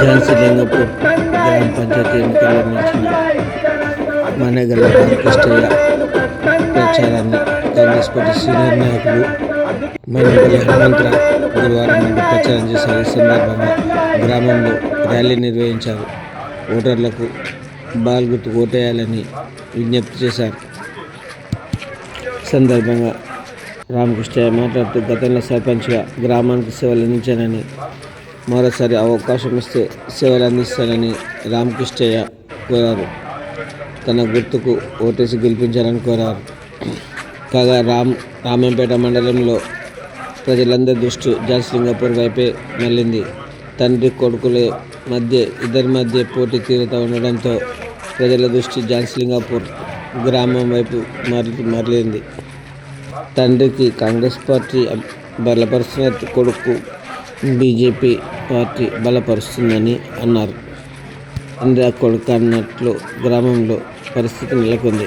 ఝాన్సీ లింగపూర్ గ్రామ పంచాయతీ ఎన్నికల్లో నిలిచిన మనగల రామకృష్ణయ్య ప్రచారాన్ని కాంగ్రెస్ పార్టీ సీనియర్ నాయకులు మైనంపల్లి హనుమంతరావు గురువారం నాడు ప్రచారం చేశారు. ఈ సందర్భంగా గ్రామంలో ర్యాలీ నిర్వహించారు. ఓటర్లకు బాల్ గుర్తు ఓటేయాలని విజ్ఞప్తి చేశారు. సందర్భంగా రామకృష్ణయ్య మాట్లాడుతూ గతంలో సర్పంచ్గా గ్రామానికి సేవలు అందించానని, మరోసారి అవకాశం ఇస్తే సేవలు అందిస్తానని రామకృష్ణయ్య కోరారు. తన గుర్తుకు ఓటేసి గెలిపించాలని కోరారు. కాగా రామంపేట మండలంలో ప్రజలందరి దృష్టి ఝాన్సీ లింగపూర్ వైపే మళ్ళింది. తండ్రి కొడుకుల ఇద్దరి మధ్య పోటీ తీరుతూ ఉండడంతో ప్రజల దృష్టి ఝాన్సీ లింగపూర్ గ్రామం వైపు మరలింది. తండ్రికి కాంగ్రెస్ పార్టీ బలపరుస్తున్న కొడుకు బీజేపీ పార్టీ బలపరుస్తుందని అన్నారు. తండ్రి కొడుకు అన్నట్లు గ్రామంలో పరిస్థితి నెలకొంది.